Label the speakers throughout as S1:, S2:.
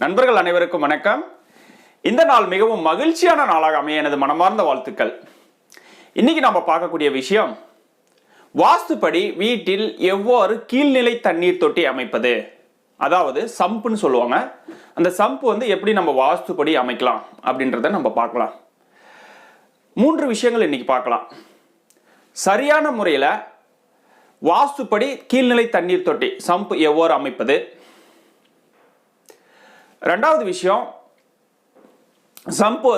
S1: நண்பர்கள் அனைவருக்கும் வணக்கம். இந்த நாள் மிகவும் மகிழ்ச்சியான நாளாக அமைய எனது மனமார்ந்த வாழ்த்துக்கள். இன்னைக்கு நம்ம பார்க்கக்கூடிய விஷயம், வாஸ்துப்படி வீட்டில் எவ்வாறு கீழ்நிலை தண்ணீர் தொட்டி அமைப்பது, அதாவது சம்புன்னு சொல்லுவாங்க. அந்த சம்பு எப்படி நம்ம வாஸ்துப்படி அமைக்கலாம் அப்படின்றத நம்ம பார்க்கலாம். 3 விஷயங்கள் இன்னைக்கு பார்க்கலாம். சரியான முறையில் வாஸ்துப்படி கீழ்நிலை தண்ணீர் தொட்டி சம்பு எவ்வாறு அமைப்பது. ரெண்டாவது விஷயம், சம்பு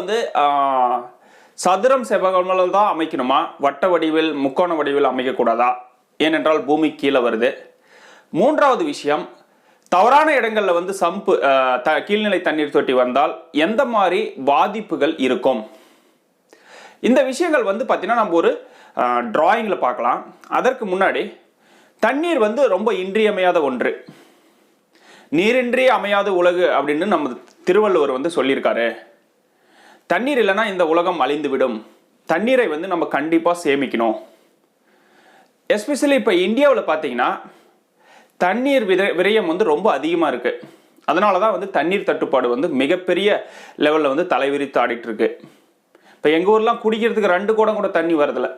S1: சதுரம் செவ்வகங்கள் தான் அமைக்கணுமா, வட்ட வடிவில் முக்கோண வடிவில் அமைக்கக்கூடாதா, ஏனென்றால் பூமி கீழே வருது. மூன்றாவது விஷயம், தவறான இடங்களில் சம்பு கீழ்நிலை தண்ணீர் தொட்டி வந்தால் எந்த மாதிரி பாதிப்புகள் இருக்கும். இந்த விஷயங்கள் பார்த்தீங்கன்னா நம்ம ஒரு டிராயிங்கில் பார்க்கலாம். அதற்கு முன்னாடி தண்ணீர் ரொம்ப இன்றியமையாத ஒன்று. நீரின்றி அமையாத உலகு அப்படின்னு நம்ம திருவள்ளுவர் சொல்லியிருக்காரு. தண்ணீர் இல்லைன்னா இந்த உலகம் அழிந்துவிடும். தண்ணீரை நம்ம கண்டிப்பாக சேமிக்கணும். எஸ்பெஷலி இப்போ இந்தியாவில் பார்த்தீங்கன்னா தண்ணீர் விரயம் ரொம்ப அதிகமாக இருக்குது. அதனால தான் தண்ணீர் தட்டுப்பாடு மிகப்பெரிய லெவலில் தலைவிரித்து ஆடிட்டு இருக்கு. இப்போ எங்கள் ஊர்லாம் குடிக்கிறதுக்கு 2 குடம் கூட தண்ணி வரதில்லை.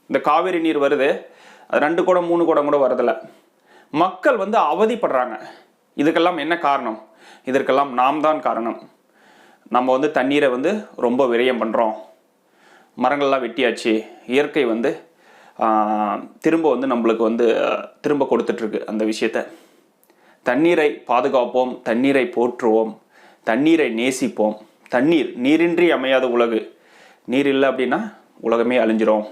S1: இந்த காவேரி நீர் வருது, அது 2 குடம் 3 குடம் கூட வரதில்லை. மக்கள் அவதிப்படுறாங்க. இதுக்கெல்லாம் என்ன காரணம்? இதற்கெல்லாம் நாம் தான் காரணம். நம்ம தண்ணீரை ரொம்ப விரயம் பண்ணுறோம். மரங்கள்லாம் வெட்டியாச்சு. இயற்கை திரும்ப நம்மளுக்கு திரும்ப கொடுத்துட்ருக்கு அந்த விஷயத்தை. தண்ணீரை பாதுகாப்போம், தண்ணீரை போற்றுவோம், தண்ணீரை நேசிப்போம். நீரின்றி அமையாத உலகு. நீர் இல்லை அப்படின்னா உலகமே அழிஞ்சிரும்.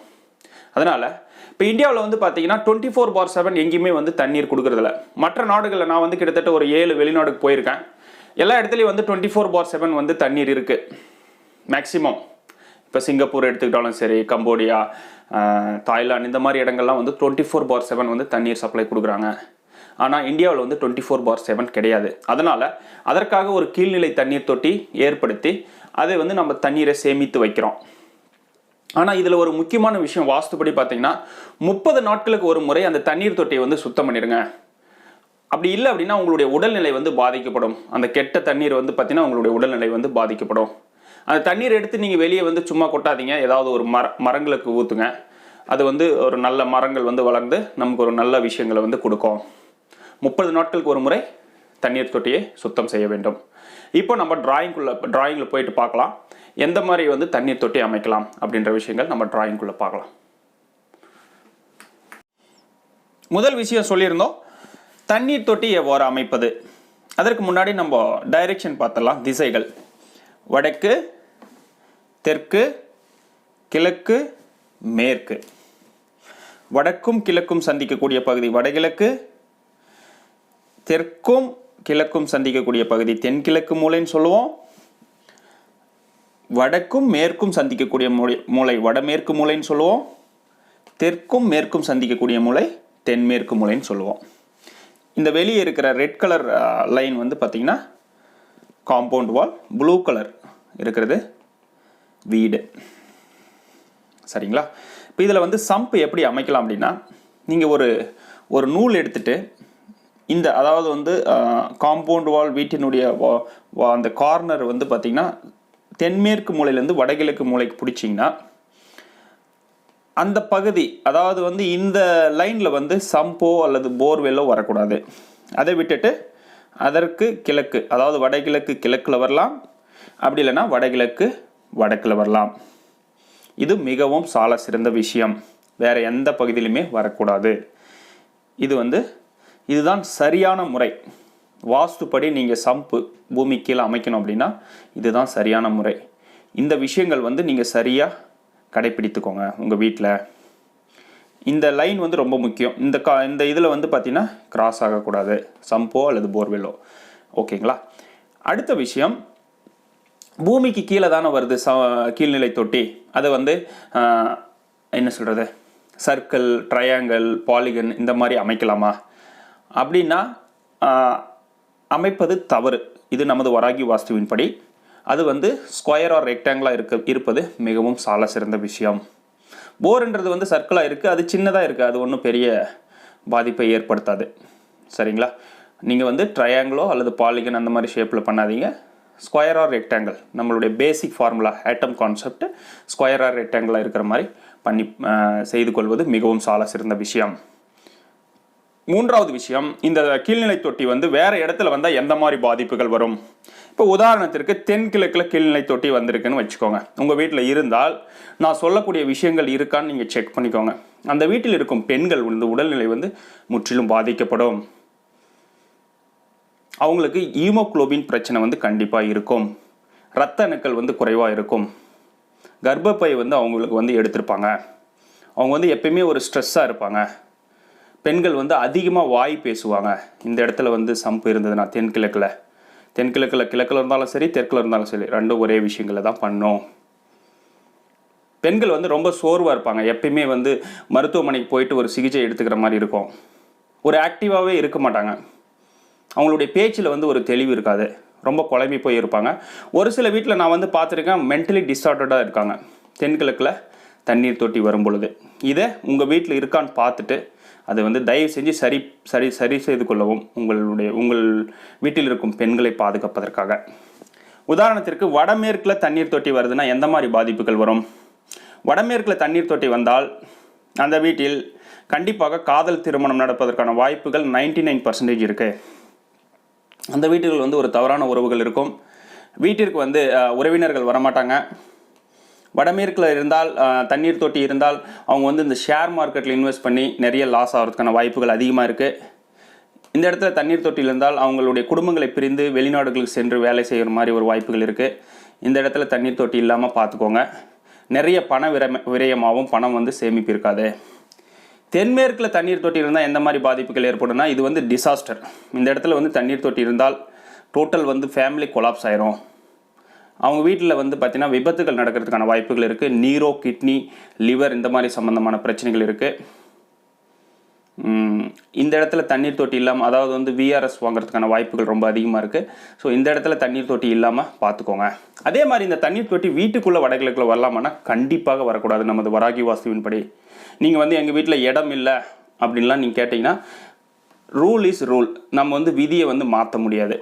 S1: அதனால் இப்போ இந்தியாவில் பார்த்தீங்கன்னா 24/7 எங்கேயுமே தண்ணீர் கொடுக்குறதில்ல. மற்ற நாடுகளில் நான் கிட்டத்தட்ட ஒரு 7 வெளிநாடுக்கு போயிருக்கேன். எல்லா இடத்துலையும் 24/7 தண்ணீர் இருக்குது மேக்சிமம். இப்போ சிங்கப்பூர் எடுத்துக்கிட்டாலும் சரி, கம்போடியா, தாய்லாந்து, இந்த மாதிரி இடங்கள்லாம் 24/7 தண்ணீர் சப்ளை கொடுக்குறாங்க. ஆனால் இந்தியாவில் 24/7 கிடையாது. அதனால் அதற்காக ஒரு கீழ்நிலை தண்ணீர் தொட்டி ஏற்படுத்தி அதை நம்ம தண்ணீரை சேமித்து வைக்கிறோம். ஆனால் இதில் ஒரு முக்கியமான விஷயம், வாஸ்துப்படி பார்த்தீங்கன்னா 30 நாட்களுக்கு ஒரு முறை அந்த தண்ணீர் தொட்டியை சுத்தம் பண்ணிடுங்க. அப்படி இல்லை அப்படின்னா உங்களுடைய உடல்நிலை பாதிக்கப்படும். அந்த கெட்ட தண்ணீர் பார்த்தீங்கன்னா உங்களுடைய உடல்நிலை பாதிக்கப்படும். அந்த தண்ணீர் எடுத்து நீங்கள் வெளியே சும்மா கொட்டாதீங்க. ஏதாவது ஒரு மரங்களுக்கு ஊற்றுங்க. அது ஒரு நல்ல மரங்கள் வளர்ந்து நமக்கு ஒரு நல்ல விஷயங்களை கொடுக்கும். 30 நாட்களுக்கு ஒரு முறை தண்ணீர் தொட்டியை சுத்தம் செய்ய வேண்டும். இப்போ நம்ம டிராயிங்கில் போயிட்டு பார்க்கலாம். எந்த மாதிரி தண்ணீர் தொட்டி அமைக்கலாம் அப்படின்ற விஷயங்கள் நம்ம டிராயிங்குள்ளே பார்க்கலாம். முதல் விஷயம் சொல்லியிருந்தோம், தண்ணீர் தொட்டி எவ்வாறு அமைப்பது. அதற்கு முன்னாடி நம்ம டைரெக்ஷன் பார்த்தலாம். திசைகள்: வடக்கு, தெற்கு, கிழக்கு, மேற்கு. வடக்கும் கிழக்கும் சந்திக்கக்கூடிய பகுதி வடகிழக்கு, தெற்கும் கிழக்கும் சந்திக்கக்கூடிய பகுதி தென்கிழக்கு மூலைன்னு சொல்லுவோம். வடக்கும் மேற்கும் சந்திக்கக்கூடிய மூலை வடமேற்கு மூலைன்னு சொல்லுவோம். தெற்கும் மேற்கும் சந்திக்கக்கூடிய மூலை தென்மேற்கு மூலைன்னு சொல்லுவோம். இந்த வெளியே இருக்கிற ரெட் கலர் லைன் பார்த்தீங்கன்னா காம்பவுண்ட் வால், ப்ளூ கலர் இருக்கிறது வீடு. சரிங்களா? இப்போ இதில் சம்பு எப்படி அமைக்கலாம் அப்படின்னா, நீங்கள் ஒரு நூல் எடுத்துட்டு இந்த அதாவது காம்பவுண்ட் வால் வீட்டினுடைய அந்த கார்னர் பார்த்தீங்கன்னா தென்மேற்கு மூலையிலேருந்து வடகிழக்கு மூலைக்கு பிடிச்சிங்கன்னா அந்த பகுதி, அதாவது இந்த லைனில் சம்போ அல்லது போர்வெல்லோ வரக்கூடாது. அதை விட்டுட்டு அதற்கு கிழக்கு, அதாவது வடகிழக்கு கிழக்கில் வரலாம், அப்படி இல்லைன்னா வடகிழக்கு வடக்கில் வரலாம். இது மிகவும் சால சிறந்த விஷயம். வேறு எந்த பகுதியிலுமே வரக்கூடாது. இதுதான் சரியான முறை. வாஸ்துப்படி நீங்கள் சம்பு பூமி கீழே அமைக்கணும் அப்படின்னா இதுதான் சரியான முறை. இந்த விஷயங்கள் நீங்கள் சரியாக கடைப்பிடித்துக்கோங்க உங்கள் வீட்டில். இந்த லைன் ரொம்ப முக்கியம். இந்த இதில் பார்த்தீங்கன்னா கிராஸ் ஆகக்கூடாது, சம்போ அல்லது போர்வெல்லோ. ஓகேங்களா? அடுத்த விஷயம், பூமிக்கு கீழே தானே வருது கீழ்நிலை தொட்டி. அதை என்ன சொல்கிறது, சர்க்கிள், ட்ரையாங்கிள், பாலிகன் இந்த மாதிரி அமைக்கலாமா அப்படின்னா அமைப்பது தவறு. இது நமது வராகி வாஸ்துவின் படி அது ஸ்கொயர் ஆர் ரெக்டாங்கிளாக இருப்பது மிகவும் சால சிறந்த விஷயம். போர்ன்றது சர்க்கிளாக இருக்குது, அது சின்னதாக இருக்குது, அது ஒன்றும் பெரிய பாதிப்பை ஏற்படுத்தாது. சரிங்களா? நீங்கள் வந்து ட்ரையாங்கிளோ அல்லது பாலிகன் அந்த மாதிரி ஷேப்பில் பண்ணாதீங்க. ஸ்கொயர் ஆர் ரெக்டாங்கிள், நம்மளுடைய பேசிக் ஃபார்முலா ஆட்டம் கான்செப்ட் ஸ்கொயர் ஆர் ரெக்டாங்கிளாக இருக்கிற மாதிரி பண்ணி செய்து கொள்வது மிகவும் சால சிறந்த விஷயம். மூன்றாவது விஷயம், இந்த கீழ்நிலை தொட்டி வந்து வேறு இடத்துல வந்தால் எந்த மாதிரி பாதிப்புகள் வரும். இப்போ உதாரணத்திற்கு தென்கிழக்கில் கீழ்நிலை தொட்டி வந்திருக்குன்னு வச்சுக்கோங்க. உங்கள் வீட்டில் இருந்தால் நான் சொல்லக்கூடிய விஷயங்கள் இருக்கான்னு நீங்கள் செக் பண்ணிக்கோங்க. அந்த வீட்டில் இருக்கும் பெண்கள் வந்து உடல்நிலை வந்து முற்றிலும் பாதிக்கப்படும். அவங்களுக்கு ஹீமோகுளோபின் பிரச்சனை வந்து கண்டிப்பாக இருக்கும். இரத்த அணுக்கள் வந்து குறைவாக இருக்கும். கர்ப்பப்பை வந்து அவங்களுக்கு வந்து எடுத்திருப்பாங்க. அவங்க வந்து எப்பயுமே ஒரு ஸ்ட்ரெஸ்ஸாக இருப்பாங்க. பெண்கள் வந்து அதிகமாக வாய் பேசுவாங்க. இந்த இடத்துல வந்து சம்பு இருந்ததுன்னா தென்கிழக்கில் கிழக்கில் இருந்தாலும் சரி தெற்கில் இருந்தாலும் சரி ரெண்டும் ஒரே விஷயங்களை தான் பண்ணும். பெண்கள் வந்து ரொம்ப சோர்வாக இருப்பாங்க. எப்பயுமே வந்து மருத்துவமனைக்கு போயிட்டு ஒரு சிகிச்சை எடுத்துக்கிற மாதிரி இருக்கும். ஒரு ஆக்டிவாகவே இருக்க மாட்டாங்க. அவங்களுடைய பேச்சில் வந்து ஒரு தெளிவு இருக்காது. ரொம்ப குழம்பி போய் இருப்பாங்க. ஒரு சில வீட்டில் நான் வந்து பார்த்துருக்கேன், மென்டலி டிஸார்டர்டாக இருக்காங்க தென்கிழக்கில் தண்ணீர் தொட்டி வரும் பொழுது. இதை உங்கள் வீட்டில் இருக்கான்னு பார்த்துட்டு அதை வந்து தயவு செஞ்சு சரி செய்து கொள்ளவும் உங்கள் வீட்டில் இருக்கும் பெண்களை பாதுகாப்பதற்காக. உதாரணத்திற்கு வடமேற்கில் தண்ணீர் தொட்டி வருதுன்னா எந்த மாதிரி பாதிப்புகள் வரும்? வடமேற்கில் தண்ணீர் தொட்டி வந்தால் அந்த வீட்டில் கண்டிப்பாக காதல் திருமணம் நடப்பதற்கான வாய்ப்புகள் 99% இருக்குது. அந்த வீட்டில் வந்து ஒரு தவறான உறவுகள் இருக்கும். வீட்டிற்கு வந்து உறவினர்கள் வரமாட்டாங்க. வடமேற்கில் இருந்தால் தண்ணீர் தொட்டி இருந்தால் அவங்க வந்து இந்த ஷேர் மார்க்கெட்டில் இன்வெஸ்ட் பண்ணி நிறைய லாஸ் ஆகிறதுக்கான வாய்ப்புகள் அதிகமாக இருக்குது. இந்த இடத்துல தண்ணீர் தொட்டியில் இருந்தால் அவங்களுடைய குடும்பங்களை பிரிந்து வெளிநாடுகளுக்கு சென்று வேலை செய்கிற மாதிரி ஒரு வாய்ப்புகள் இருக்குது. இந்த இடத்துல தண்ணீர் தொட்டி இல்லாமல் பார்த்துக்கோங்க. நிறைய பண விரயமாகவும் பணம் வந்து சேமிப்பு இருக்காது. தென்மேற்கில் தண்ணீர் தொட்டி இருந்தால் எந்த மாதிரி பாதிப்புகள் ஏற்படும்னா இது வந்து டிசாஸ்டர். இந்த இடத்துல வந்து தண்ணீர் தொட்டி இருந்தால் டோட்டல் வந்து ஃபேமிலி கொலாப்ஸ் ஆயிரும். அவங்க வீட்டில் வந்து பார்த்திங்கன்னா விபத்துகள் நடக்கிறதுக்கான வாய்ப்புகள் இருக்குது. நீரோ கிட்னி லிவர் இந்த மாதிரி சம்மந்தமான பிரச்சனைகள் இருக்குது. இந்த இடத்துல தண்ணீர் தொட்டி இல்லாமல், அதாவது வந்து விஆர்எஸ் வாங்குறதுக்கான வாய்ப்புகள் ரொம்ப அதிகமாக இருக்குது. ஸோ இந்த இடத்துல தண்ணீர் தொட்டி இல்லாமல் பார்த்துக்கோங்க. அதே மாதிரி இந்த தண்ணீர் தொட்டி வீட்டுக்குள்ளே வடகிழக்கில் வரலாமான்னா கண்டிப்பாக வரக்கூடாது. நமது வராகி வாஸ்துவின்படி நீங்கள் வந்து எங்கள் வீட்டில் இடம் இல்லை அப்படின்லாம் நீங்கள் கேட்டிங்கன்னா ரூல் இஸ் ரூல். நம்ம வந்து விதியை வந்து மாற்ற முடியாது.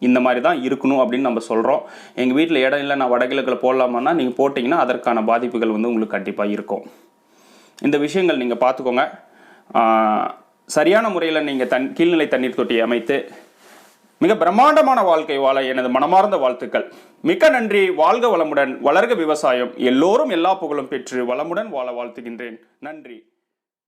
S1: இந்த மாதிரி தான் இருக்கணும் அப்படின்னு நம்ம சொல்கிறோம். எங்கள் வீட்டில் இடம் இல்லை, நான் வடகிழக்கில் போடலாமான்னா நீங்கள் போட்டிங்கன்னா அதற்கான பாதிப்புகள் வந்து உங்களுக்கு கண்டிப்பாக இருக்கும். இந்த விஷயங்கள் நீங்கள் பார்த்துக்கோங்க. சரியான முறையில் நீங்கள் கீழ்நிலை தண்ணீர் தொட்டியை அமைத்து மிக பிரம்மாண்டமான வாழ்க்கை வாழ எனது மனமார்ந்த வாழ்த்துக்கள். மிக்க நன்றி. வாழ்க வளமுடன், வளர்க விவசாயம். எல்லோரும் எல்லா புகழும் பெற்று வளமுடன் வாழ வாழ்த்துகின்றேன். நன்றி.